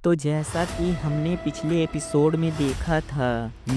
तो जैसा कि हमने पिछले एपिसोड में देखा था,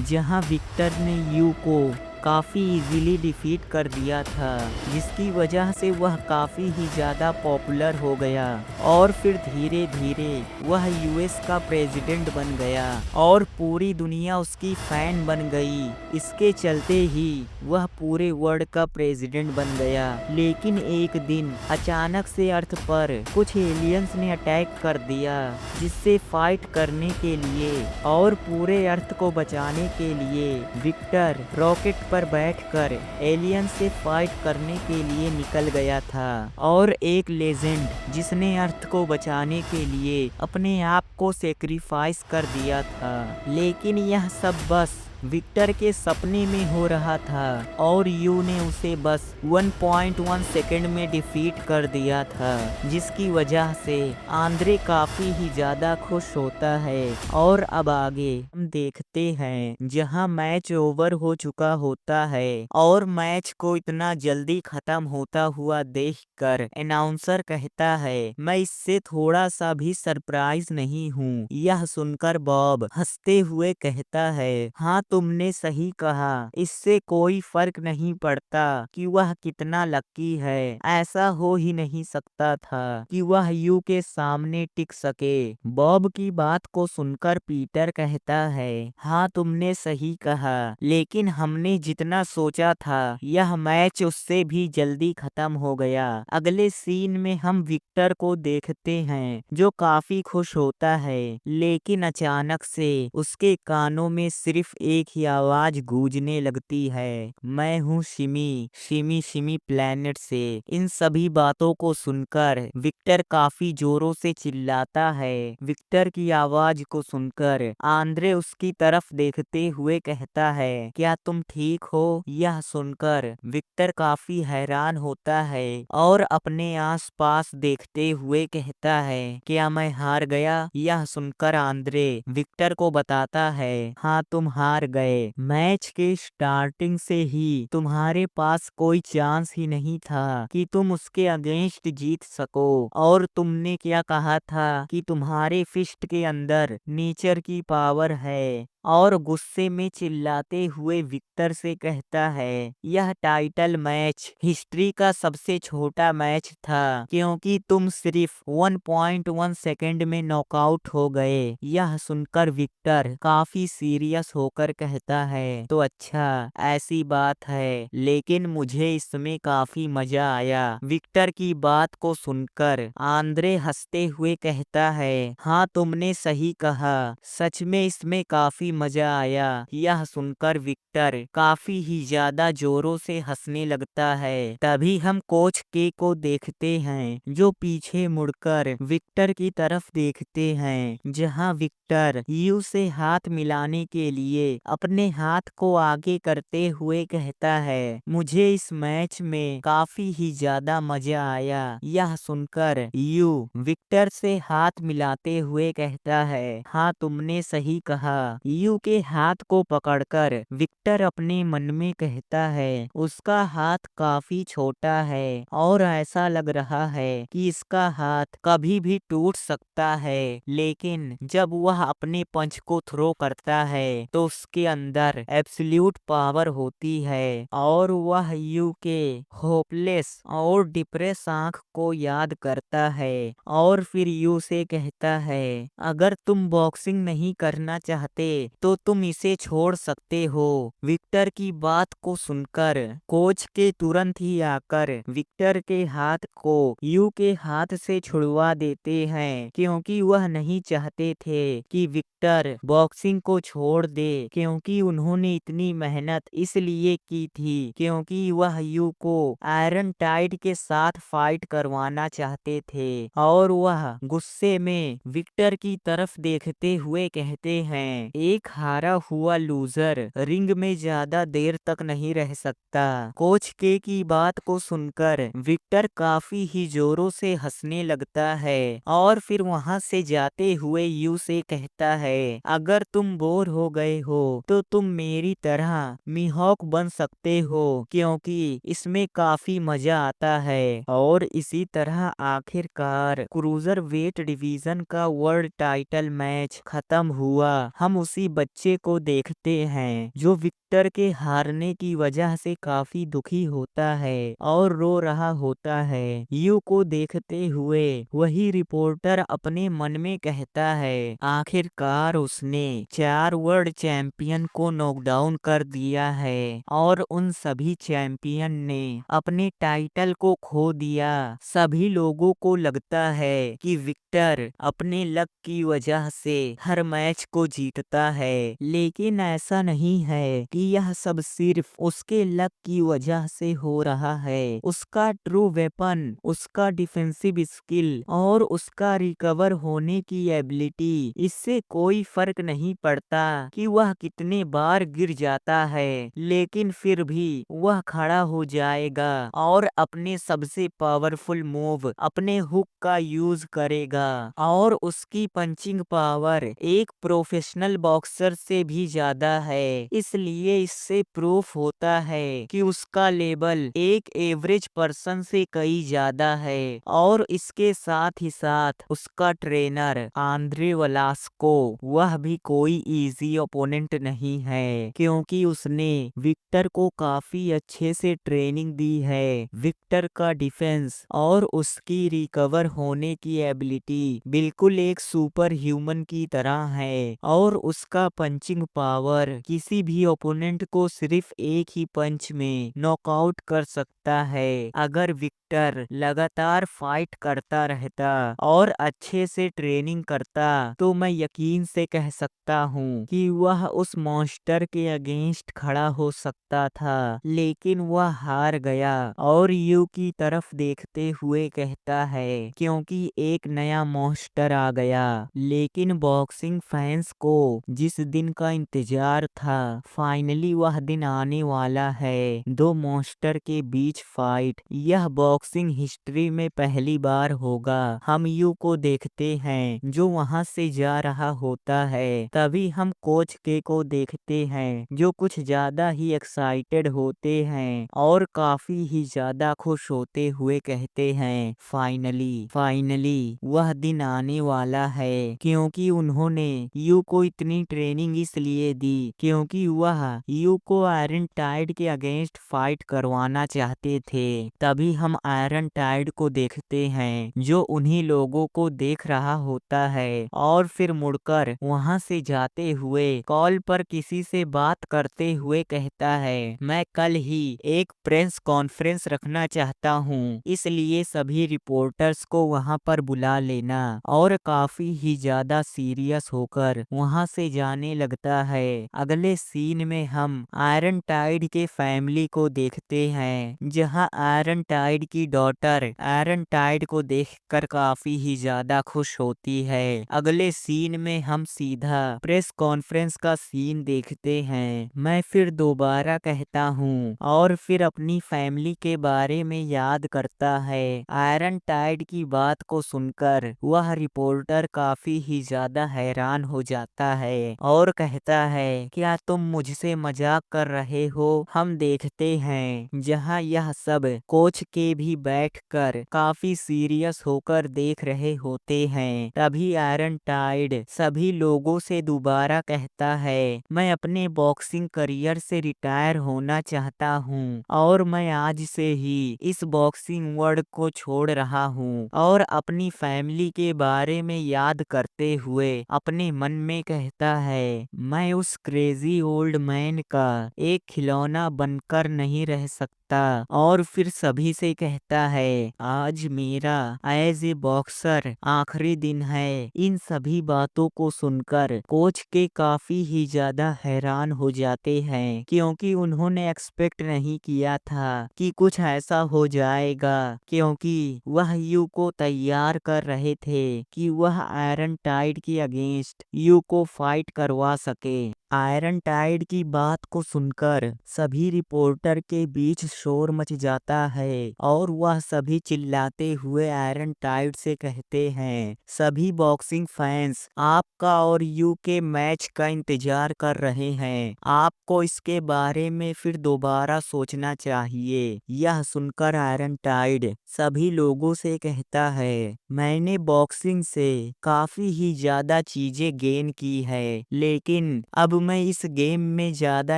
जहां विक्टर ने यू को काफ़ी इजीली डिफीट कर दिया था, जिसकी वजह से वह काफ़ी ही ज़्यादा पॉपुलर हो गया और फिर धीरे धीरे वह यूएस का प्रेसिडेंट बन गया और पूरी दुनिया उसकी फ़ैन बन गई। इसके चलते ही वह पूरे वर्ल्ड का प्रेसिडेंट बन गया। लेकिन एक दिन अचानक से अर्थ पर कुछ एलियंस ने अटैक कर दिया, जिससे फाइट करने के लिए और पूरे अर्थ को बचाने के लिए विक्टर रॉकेट पर बैठकर एलियन से फाइट करने के लिए निकल गया था। और एक लेजेंड जिसने अर्थ को बचाने के लिए अपने आप को सेक्रीफाइस कर दिया था। लेकिन यह सब बस विक्टर के सपने में हो रहा था और यू ने उसे बस 1.1 सेकंड में डिफीट कर दिया था, जिसकी वजह से आंद्रे काफी ही ज्यादा खुश होता है। और अब आगे हम देखते हैं जहां मैच ओवर हो चुका होता है और मैच को इतना जल्दी खत्म होता हुआ देखकर अनाउंसर कहता है, मैं इससे थोड़ा सा भी सरप्राइज नहीं हूँ। यह सुनकर बॉब हंसते हुए कहता है, हाँ तुमने सही कहा, इससे कोई फर्क नहीं पड़ता कि वह कितना लकी है। ऐसा हो ही नहीं सकता था कि वह यू के सामने टिक सके। बॉब की बात को सुनकर पीटर कहता है, हाँ तुमने सही कहा, लेकिन हमने जितना सोचा था यह मैच उससे भी जल्दी खत्म हो गया। अगले सीन में हम विक्टर को देखते हैं जो काफी खुश होता है, लेकिन अचानक से उसके कानों में सिर्फ एक ही आवाज गूंजने लगती है, मैं हूँ शिमी, शिमी शिमी प्लेनेट से। इन सभी बातों को सुनकर विक्टर काफी जोरों से चिल्लाता है। विक्टर की आवाज को सुनकर आंद्रे उसकी तरफ देखते हुए कहता है, क्या तुम ठीक हो? यह सुनकर विक्टर काफी हैरान होता है और अपने आसपास देखते हुए कहता है, क्या मैं हार गया? यह सुनकर आंद्रे विक्टर को बताता है, हाँ तुम हार गए। मैच के स्टार्टिंग से ही तुम्हारे पास कोई चांस ही नहीं था कि तुम उसके अगेंस्ट जीत सको। और तुमने क्या कहा था कि तुम्हारे फिस्ट के अंदर नेचर की पावर है। और गुस्से में चिल्लाते हुए विक्टर से कहता है, यह टाइटल मैच हिस्ट्री का सबसे छोटा मैच था, क्योंकि तुम सिर्फ 1.1 सेकंड में नॉकआउट हो गए। यह सुनकर विक्टर काफी सीरियस होकर कहता है, तो अच्छा ऐसी बात है, लेकिन मुझे इसमें काफी मजा आया। विक्टर की बात को सुनकर आंद्रे हंसते हुए कहता है, हाँ तुमने सही कहा, सच में इसमें काफी मजा आया। यह सुनकर विक्टर काफी ही ज्यादा जोरों से हंसने लगता है। तभी हम कोच के को देखते हैं जो पीछे मुड़कर विक्टर की तरफ देखते हैं, जहां विक्टर यू से हाथ मिलाने के लिए अपने हाथ को आगे करते हुए कहता है, मुझे इस मैच में काफी ही ज्यादा मजा आया। यह सुनकर यू विक्टर से हाथ मिलाते हुए कहता है, हाँ तुमने सही कहा। यू के हाथ को पकड़कर विक्टर अपने मन में कहता है, उसका हाथ काफी छोटा है और ऐसा लग रहा है कि इसका हाथ कभी भी टूट सकता है। लेकिन जब वह अपने पंच को थ्रो करता है तो उसके अंदर एब्सोल्यूट पावर होती है और वह यू के होपलेस और डिप्रेस आंख को याद करता है और फिर यू से कहता है, अगर तुम बॉक्सिंग नहीं करना चाहते तो तुम इसे छोड़ सकते हो। विक्टर की बात को सुनकर कोच के तुरंत ही आकर विक्टर के हाथ को यू के हाथ से छुड़वा देते हैं, क्योंकि वह नहीं चाहते थे कि विक्टर बॉक्सिंग को छोड़ दे, क्योंकि उन्होंने इतनी मेहनत इसलिए की थी क्योंकि वह यू को आयरन टाइड के साथ फाइट करवाना चाहते थे। और वह गुस्से में विक्टर की तरफ देखते हुए कहते हैं, एक एक हारा हुआ लूजर रिंग में ज्यादा देर तक नहीं रह सकता। कोच के की बात को सुनकर विक्टर काफी ही जोरों से हंसने लगता है और फिर वहां से जाते हुए यू से कहता है, अगर तुम बोर हो गए हो तो तुम मेरी तरह मिहॉक बन सकते हो क्योंकि इसमें काफी मजा आता है। और इसी तरह आखिरकार क्रूजर वेट डिवीजन का वर्ल्ड टाइटल मैच खत्म हुआ। हम उसी बच्चे को देखते हैं जो विक्टर के हारने की वजह से काफी दुखी होता है और रो रहा होता है। यू को देखते हुए वही रिपोर्टर अपने मन में कहता है, आखिरकार उसने 4 वर्ल्ड चैंपियन को नॉकडाउन कर दिया है और उन सभी चैंपियन ने अपने टाइटल को खो दिया। सभी लोगों को लगता है कि विक्टर अपने लक की वजह से हर मैच को जीतता है, लेकिन ऐसा नहीं है कि यह सब सिर्फ उसके लक की वजह से हो रहा है। उसका ट्रू वेपन, उसका डिफेंसिव स्किल और उसका रिकवर होने की एबिलिटी, इससे कोई फर्क नहीं पड़ता कि वह कितने बार गिर जाता है, लेकिन फिर भी वह खड़ा हो जाएगा और अपने सबसे पावरफुल मूव अपने हुक का यूज करेगा। और उसकी पंचिंग पावर एक प्रोफेशनल बॉक्सर से भी ज्यादा है, इसलिए इससे प्रूफ होता है कि उसका लेवल एक एवरेज पर्सन से कई ज्यादा है। और इसके साथ ही साथ उसका ट्रेनर आंद्रे वलास्को, वह भी कोई इजी ओपोनेंट नहीं है क्योंकि उसने विक्टर को काफी अच्छे से ट्रेनिंग दी है। विक्टर का डिफेंस और उसकी रिकवर होने की एबिलिटी बिल्कुल एक सुपर ह्यूमन की तरह है और उसका पंचिंग पावर किसी भी ओपोनेंट को सिर्फ एक ही पंच में नॉकआउट कर सकता है। अगर विक्टर लगातार फाइट करता रहता और अच्छे से ट्रेनिंग करता तो मैं यकीन से कह सकता हूँ कि वह उस मॉन्स्टर के अगेंस्ट खड़ा हो सकता था, लेकिन वह हार गया। और यू की तरफ देखते हुए कहता है, क्योंकि एक नया मॉन्स्टर आ गया। लेकिन बॉक्सिंग फैंस को जिस दिन का इंतजार था, फाइनली वह दिन आने वाला है। दो मॉन्स्टर के बीच फाइट, यह बॉक्सिंग हिस्ट्री में पहली बार होगा। हम यू को देखते हैं जो वहां से जा रहा होता है, तभी हम कोच के को देखते हैं जो कुछ ज्यादा ही एक्साइटेड होते हैं और काफी ही ज्यादा खुश होते हुए कहते हैं, फाइनली फाइनली वह दिन आने वाला है। क्योंकि उन्होंने यू को इतनी ट्रेनिंग इसलिए दी क्योंकि वह यू को आयरन टाइड के अगेंस्ट फाइट करवाना चाहते थे। तभी हम आयरन टाइड को देखते हैं जो उन्हीं लोगों को देख रहा होता है और फिर मुड़कर वहां से जाते हुए कॉल पर किसी से बात करते हुए कहता है, मैं कल ही एक प्रेस कॉन्फ्रेंस रखना चाहता हूँ, इसलिए सभी रिपोर्टर्स को वहां पर बुला लेना। और काफी ही ज्यादा सीरियस होकर वहां से जाने लगता है। अगले सीन में हम आयरन टाइड के फैमिली को देखते हैं जहां आयरन टाइड की डॉटर आयरन टाइड को देखकर काफी ही ज्यादा खुश होती है। अगले सीन में हम सीधा प्रेस कॉन्फ्रेंस का सीन देखते हैं। मैं फिर दोबारा कहता हूँ और फिर अपनी फैमिली के बारे में याद करता है। आयरन टाइड की बात को सुनकर वह रिपोर्टर काफी ही ज्यादा हैरान हो जाता है और कहता है, क्या तुम मुझसे मजाक कर रहे हो? हम देखते हैं जहां यह सब कोच के भी बैठकर काफी सीरियस होकर देख रहे होते हैं। तभी आयरन टाइड सभी लोगों से दोबारा कहता है, मैं अपने बॉक्सिंग करियर से रिटायर होना चाहता हूँ और मैं आज से ही इस बॉक्सिंग वर्ल्ड को छोड़ रहा हूँ। और अपनी फैमिली के बारे में याद करते हुए अपने मन में कहता है, मैं उस क्रेजी ओल्ड मैन का एक खिलौना बनकर नहीं रह सकता। आता और फिर सभी से कहता है आज मेरा एज ए बॉक्सर आखिरी दिन है। इन सभी बातों को सुनकर कोच के काफी ही ज्यादा हैरान हो जाते हैं, क्योंकि उन्होंने एक्सपेक्ट नहीं किया था कि कुछ ऐसा हो जाएगा, क्योंकि वह यू को तैयार कर रहे थे कि वह आयरन टाइड के अगेंस्ट यू को फाइट करवा सके। आयरन टाइड की बात को सुनकर सभी रिपोर्टर के बीच शोर मच जाता है और वह सभी चिल्लाते हुए आयरन टाइड से कहते हैं सभी बॉक्सिंग फैंस आपका और यू के मैच का इंतजार कर रहे हैं, आपको इसके बारे में फिर दोबारा सोचना चाहिए। यह सुनकर आयरन टाइड सभी लोगों से कहता है मैंने बॉक्सिंग से काफी ही ज्यादा चीजें गेन की है, लेकिन अब मैं इस गेम में ज्यादा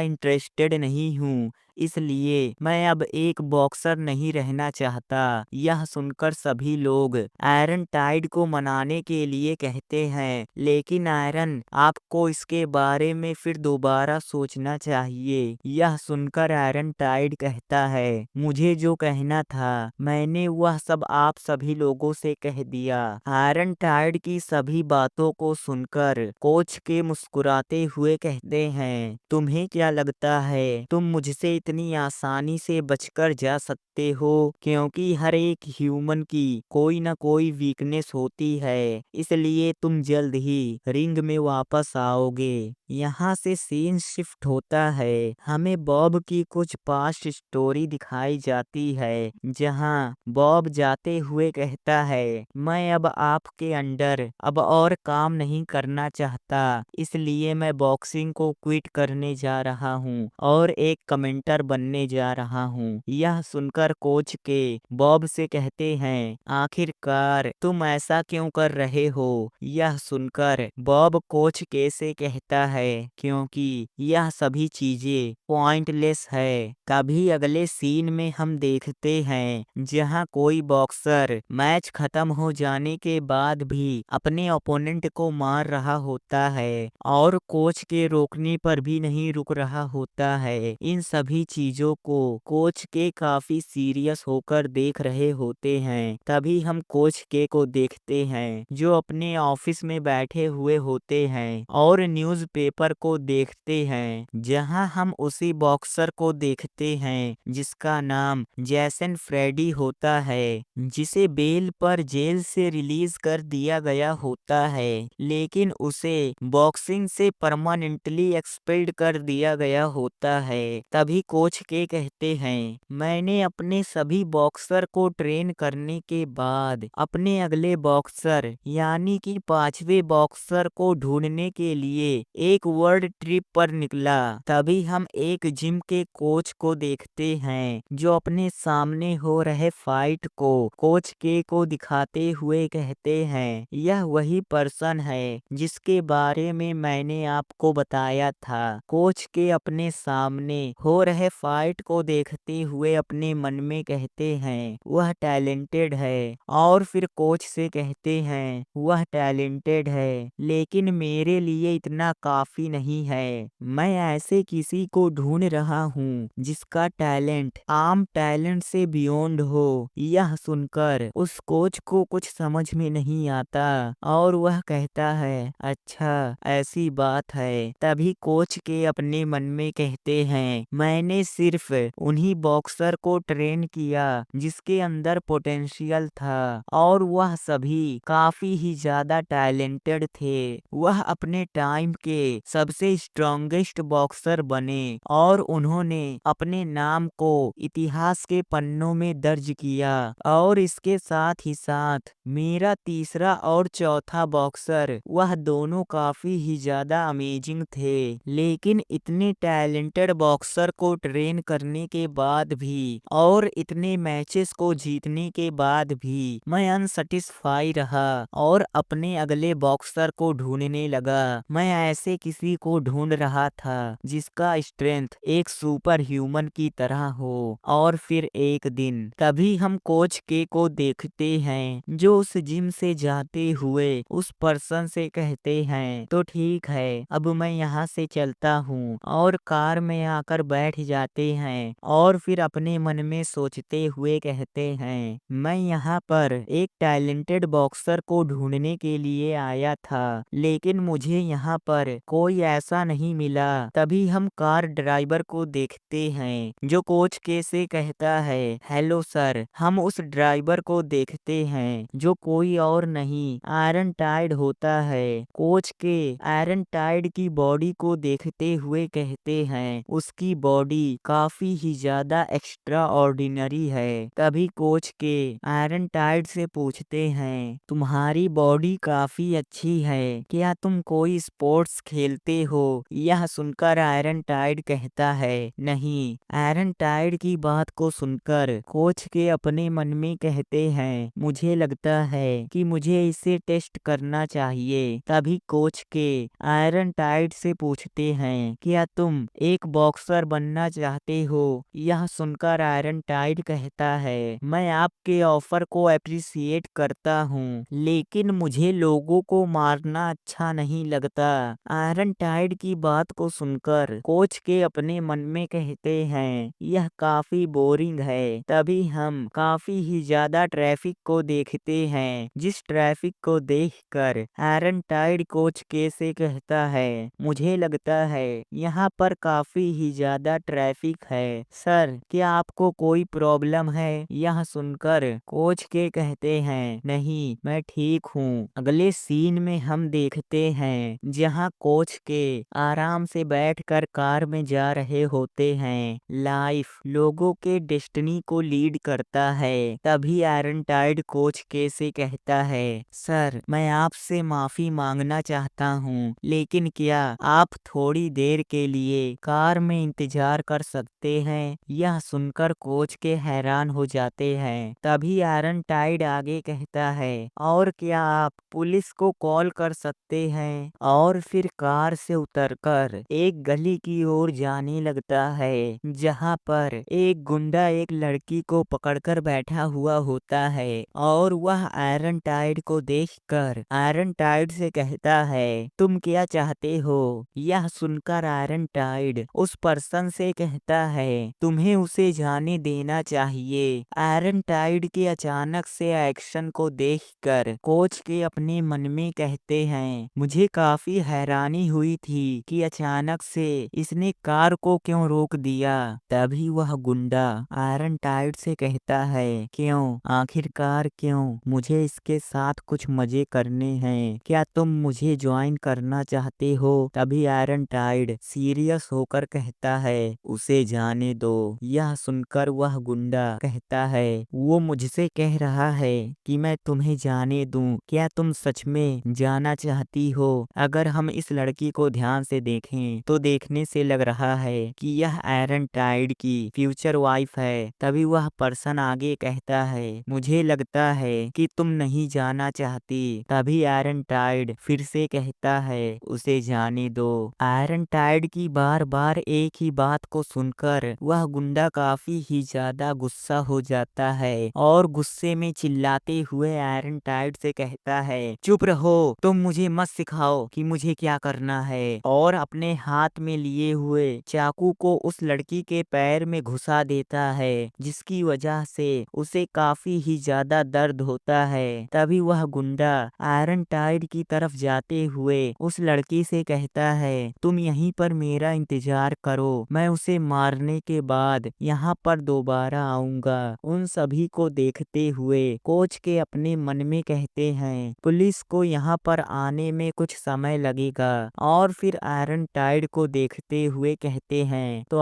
इंटरेस्टेड नहीं हूँ, इसलिए मैं अब एक बॉक्सर नहीं रहना चाहता। यह सुनकर सभी लोग आयरन टाइड को मनाने के लिए कहते हैं लेकिन आयरन आपको इसके बारे में फिर दोबारा सोचना चाहिए। यह सुनकर आयरन टाइड कहता है मुझे जो कहना था मैंने वह सब आप सभी लोगों से कह दिया। आयरन टाइड की सभी बातों को सुनकर कोच के मुस्कुराते हुए कहते हैं तुम्हें क्या लगता है तुम मुझसे इतनी आसानी से बचकर जा सकते हो, क्योंकि हर एक ह्यूमन की कोई ना कोई वीकनेस होती है, इसलिए तुम जल्द ही रिंग में वापस आओगे। यहाँ से सीन शिफ्ट होता है, हमें बॉब की कुछ पास्ट स्टोरी दिखाई जाती है जहाँ बॉब जाते हुए कहता है मैं अब आपके अंडर अब और काम नहीं करना चाहता, इसलिए मैं बॉक्सिंग को क्विट करने जा रहा हूँ और एक कमेंटर बनने जा रहा हूँ। यह सुनकर कोच के बॉब से कहते हैं आखिरकार तुम ऐसा क्यों कर रहे हो। यह सुनकर बॉब कोच के से कहता है क्योंकि यह सभी चीजें पॉइंटलेस है। कभी अगले सीन में हम देखते हैं जहां कोई बॉक्सर मैच खत्म हो जाने के बाद भी अपने ओपोनेंट को मार रहा होता है और कोच के रोकने पर भी नहीं रुक रहा होता है। इन सभी चीजों को कोच के काफी सीरियस होकर देख रहे होते हैं। तभी हम कोच के को देखते हैं जो अपने ऑफिस में बैठे हुए होते हैं और न्यूज़पेपर को देखते हैं जहां हम उसी बॉक्सर को देखते हैं जिसका नाम जैसन फ्रेडी होता है, जिसे बेल पर जेल से रिलीज कर दिया गया होता है, लेकिन उसे बॉक्सिंग से परमानेंटली एक्सपेल्ड कर दिया गया होता है। तभी कोच के कहते हैं मैंने अपने सभी बॉक्सर को ट्रेन करने के बाद अपने अगले बॉक्सर यानी कि 5वें बॉक्सर को ढूंढने के लिए एक वर्ल्ड ट्रिप पर निकला। तभी हम एक जिम के कोच को देखते हैं जो अपने सामने हो रहे फाइट को कोच के को दिखाते हुए कहते हैं यह वही पर्सन है जिसके बारे में मैंने आपको बताया था। कोच के अपने सामने हो रहे फाइट को देखते हुए अपने मन में कहते हैं वह टैलेंटेड है और फिर कोच से कहते हैं वह टैलेंटेड है लेकिन मेरे लिए इतना काफी नहीं है, मैं ऐसे किसी को ढूंढ रहा हूँ जिसका टैलेंट आम टैलेंट से बियॉन्ड हो। यह सुनकर उस कोच को कुछ समझ में नहीं आता और वह कहता है अच्छा ऐसी बात है। तभी कोच के अपने मन में कहते हैं मैंने सिर्फ उन्हीं बॉक्सर को ट्रेन किया जिसके अंदर पोटेंशियल था और वह सभी काफी ही ज्यादा टैलेंटेड थे। वह अपने टाइम के सबसे स्ट्रॉन्गेस्ट बॉक्सर बने और उन्होंने अपने नाम को इतिहास के पन्नों में दर्ज किया और इसके साथ ही साथ मेरा तीसरा और चौथा बॉक्सर वह दोनों काफी ही ज्यादा अमेजिंग थे, लेकिन इतने टैलेंटेड बॉक्सर को ट्रेन करने के बाद भी और इतने मैचेस को जीतने के बाद भी मैं अनसैटिस्फाई रहा और अपने अगले बॉक्सर को ढूंढने लगा। मैं ऐसे किसी को ढूंढ रहा था जिसका स्ट्रेंथ एक सुपर ह्यूमन की तरह हो। और फिर एक दिन तभी हम कोच के को देखते हैं जो उस जिम से जाते हुए उस पर्सन से कहते हैं तो ठीक है, अब मैं यहाँ से चलता हूँ, और कार में आकर बैठ जाते हैं और फिर अपने मन में सोचते हुए कहते हैं मैं यहाँ पर एक टैलेंटेड बॉक्सर को ढूंढने के लिए आया था, लेकिन मुझे यहाँ पर कोई ऐसा नहीं मिला। तभी हम कार ड्राइवर को देखते हैं जो कोच के से कहता है हेलो सर। हम उस ड्राइवर को देखते हैं जो कोई और नहीं आयरन टाइड होता है। कोच के आयरन टाइड की बॉडी को देखते हुए कहते हैं उसकी बॉडी काफी ही ज्यादा एक्स्ट्रा ऑर्डिनरी है। तभी कोच के आयरन टाइड से पूछते हैं तुम्हारी बॉडी काफी अच्छी है, क्या तुम कोई स्पोर्ट्स खेलते हो? यह सुनकर आयरन टाइड कहता है नहीं। आयरन टाइड की बात को सुनकर कोच के अपने मन में कहते हैं मुझे लगता है कि मुझे इसे टेस्ट करना चाहिए। तभी कोच के आयरन टाइड से पूछते हैं क्या तुम एक बॉक्सर बनना चाहते हो? यह सुनकर आयरन टाइड कहता है मैं आपके ऑफर को अप्रिशिएट करता हूँ, लेकिन मुझे लोगों को मारना अच्छा नहीं लगता। आयरन टाइड की बात को सुनकर कोच के अपने मन में कहते हैं यह काफी बोरिंग है। तभी हम काफी ही ज्यादा ट्रैफिक को देखते हैं, जिस ट्रैफिक को देखकर आयरन टाइड कोच के से कहता है मुझे लगता है यहाँ पर काफी ही ज्यादा ट्रैफिक है सर, क्या आपको कोई प्रॉब्लम है? यह सुनकर कोच के कहते हैं नहीं, मैं ठीक हूँ। अगले सीन में हम देखते हैं जहाँ कोच के आराम से बैठकर कार में जा रहे होते हैं। लाइफ लोगों के डेस्टिनी को लीड करता है। तभी आयरन टाइड कोच के से कहता है सर, मैं आपसे माफी मांगना चाहता हूँ, लेकिन क्या आप थोड़ी देर के लिए कार में इंतजार कर सकते हैं? यह सुनकर कोच के हैरान हो जाते हैं। तभी आयरन टाइड आगे कहता है और क्या आप पुलिस को कॉल कर सकते हैं? और फिर कार से उतरकर एक गली की ओर जाने लगता है जहाँ पर एक गुंडा एक लड़की को पकड़कर बैठा हुआ होता है, और वह आयरन टाइड को देखकर आयरन टाइड से कहता है तुम क्या चाहते हो? यह सुनकर आयरन टाइड उस पर्सन से कहता है तुम्हें उसे जाने देना चाहिए। आयरन टाइड के अचानक से एक्शन को देखकर कोच के अपने मन में कहते हैं मुझे काफी हैरानी हुई थी कि अचानक से इसने कार को क्यों रोक दिया। तभी वह गुंडा आयरन टाइड से कहता है क्यों, आखिरकार क्यों? मुझे इसके साथ कुछ मजे करने हैं, क्या तुम मुझे ज्वाइन करना चाहते हो? तभी आयरन टाइड सीरियस होकर कहता है उसे जाने दो। यह सुनकर वह गुंडा कहता है वो मुझसे कह रहा है कि मैं तुम्हें जाने दूं, क्या तुम सच में जाना चाहती हो? अगर हम इस लड़की को ध्यान से देखें तो देखने से लग रहा है कि यह आयरन टाइड की फ्यूचर वाइफ है। तभी वह पर्सन आगे कहता है मुझे लगता है कि तुम नहीं जाना चाहती। तभी आयरन टाइड फिर से कहता है उसे जाने दो। आयरन टाइड की बार बार एक ही बात को सुनकर वह गुंडा काफी ही ज्यादा गुस्सा हो जाता है और गुस्से में चिल्लाते हुए आयरन टाइड से कहता है चुप रहो, तुम मुझे मत सिखाओ कि मुझे क्या करना है, और अपने हाथ में लिए हुए चाकू को उस लड़की के पैर में घुसा देता है, जिसकी वजह से उसे काफी ही ज्यादा दर्द होता है। तभी वह गुंडा आयरन टाइड की तरफ जाते हुए उस लड़की से कहता है तुम यहीं पर मेरा इंतजार करो, मैं उसे मारने के बाद यहाँ पर दोबारा आऊंगा। उन सभी को देखते हुए कोच के अपने मन में कहते हैं पुलिस को यहाँ पर आने में कुछ समय लगेगा, और फिर आयरन टाइड को देखते हुए कहते हैं तो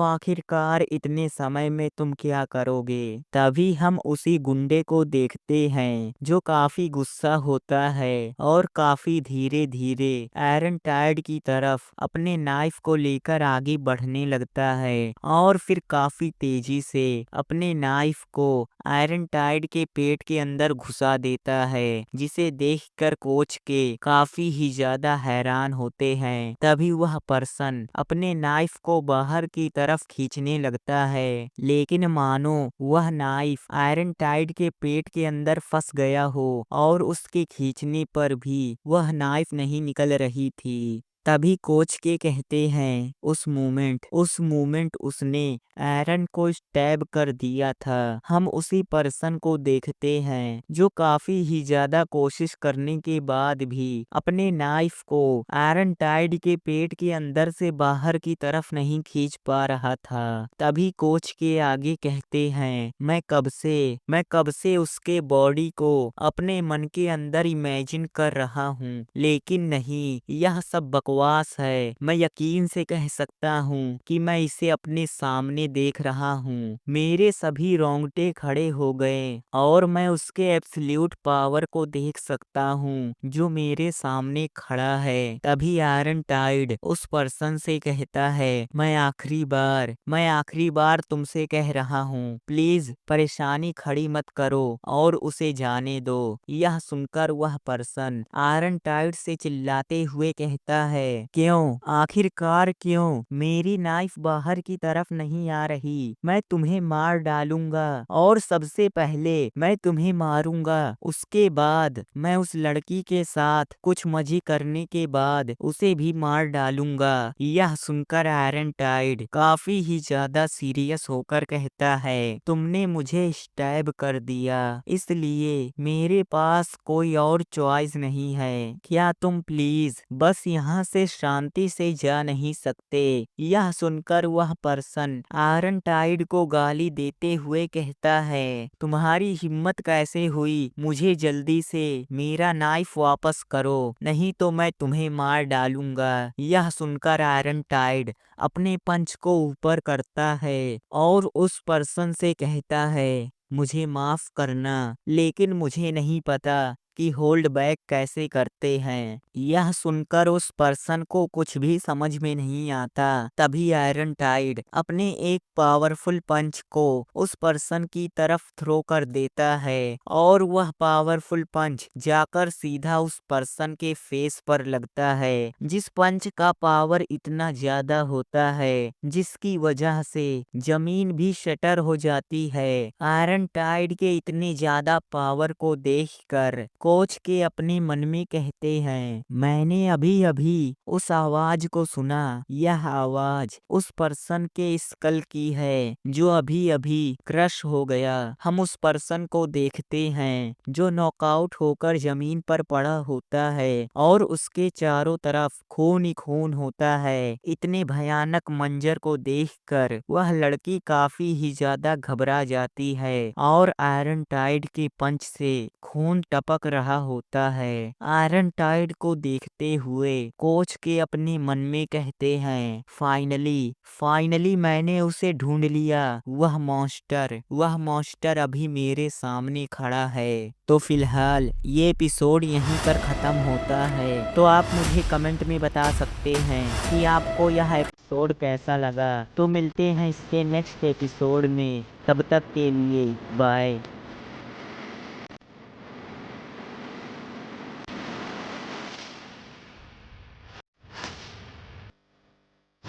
आखिरकार इतने समय में तुम क्या करोगे? तभी हम उसी गुंडे को देखते हैं जो काफी गुस्सा होता है और काफी धीरे धीरे आयरन टाइड की तरफ अपने नाइफ को लेकर आगे बढ़ने लगता है, और फिर काफी तेजी से अपने नाइफ को आयरन टाइड के पेट के अंदर घुसा देता है, जिसे देखकर कोच के काफी ही ज्यादा ज्यादा हैरान होते हैं। तभी वह पर्सन अपने नाइफ को बाहर की तरफ खींचने लगता है, लेकिन मानो वह नाइफ आयरन टाइड के पेट के अंदर फंस गया हो और उसके खींचने पर भी वह नाइफ नहीं निकल रही थी। तभी कोच के कहते हैं उस मोमेंट उसने एरन को स्टैब कर दिया था। हम उसी पर्सन को देखते हैं जो काफी ही ज्यादा कोशिश करने के बाद भी अपने नाइफ को एरन टाइड के पेट के अंदर से बाहर की तरफ नहीं खींच पा रहा था। तभी कोच के आगे कहते हैं मैं कब से उसके बॉडी को अपने मन के अंदर इमेजिन कर रहा हूँ, लेकिन नहीं, यह सब बकवास है। मैं यकीन से कह सकता हूँ कि मैं इसे अपने सामने देख रहा हूँ। मेरे सभी रोंगटे खड़े हो गए और मैं उसके एब्सोल्यूट पावर को देख सकता हूँ जो मेरे सामने खड़ा है। तभी आयरन टाइड उस पर्सन से कहता है मैं आखिरी बार तुमसे कह रहा हूँ, प्लीज परेशानी खड़ी मत करो और उसे जाने दो। यह सुनकर वह पर्सन आयरन टाइड से चिल्लाते हुए कहता है क्यों, आखिरकार क्यों? मेरी नाइफ बाहर की तरफ नहीं आ रही। मैं तुम्हें मार डालूंगा और सबसे पहले मैं तुम्हें मारूंगा। उसके बाद मैं उस लड़की के साथ कुछ मजे करने के बाद उसे भी मार डालूंगा। यह सुनकर आयरन टाइड काफी ही ज्यादा सीरियस होकर कहता है तुमने मुझे स्टैब कर दिया, इसलिए मेरे पास कोई और चॉइस नहीं है। क्या तुम प्लीज बस यहाँ से शांति से जा नहीं सकते? यह सुनकर वह पर्सन आयरन टाइड को गाली देते हुए कहता है तुम्हारी हिम्मत कैसे हुई मुझे जल्दी से मेरा नाइफ वापस करो, नहीं तो मैं तुम्हें मार डालूंगा। यह सुनकर आयरन टाइड अपने पंच को ऊपर करता है और उस पर्सन से कहता है मुझे माफ करना, लेकिन मुझे नहीं पता कि होल्ड बैक कैसे करते हैं। यह सुनकर उस पर्सन को कुछ भी समझ में नहीं आता। तभी आयरन टाइड अपने एक पावरफुल पंच को उस पर्सन की तरफ थ्रो कर देता है और वह पावरफुल पंच जाकर सीधा उस पर्सन के फेस पर लगता है, जिस पंच का पावर इतना ज्यादा होता है जिसकी वजह से जमीन भी शटर हो जाती है। आयरन टाइड के इतने ज्यादा पावर को देखकर कोच के अपने मन में कहते हैं मैंने अभी अभी उस आवाज को सुना। यह आवाज उस पर्सन के स्कल की है जो अभी अभी क्रश हो गया। हम उस पर्सन को देखते हैं जो नॉकआउट होकर जमीन पर पड़ा होता है और उसके चारों तरफ खून ही खून होता है। इतने भयानक मंजर को देखकर वह लड़की काफी ही ज्यादा घबरा जाती है और आयरन टाइड के पंच से खून टपक रहा होता है। आयरन टाइड को देखते हुए कोच के अपने मन में कहते हैं फाइनली मैंने उसे ढूंढ लिया। वह मॉन्स्टर अभी मेरे सामने खड़ा है। तो फिलहाल ये एपिसोड यहीं पर खत्म होता है। तो आप मुझे कमेंट में बता सकते हैं कि आपको यह एपिसोड कैसा लगा। तो मिलते हैं इसके नेक्स्ट एपिसोड में, तब तक के लिए बाय।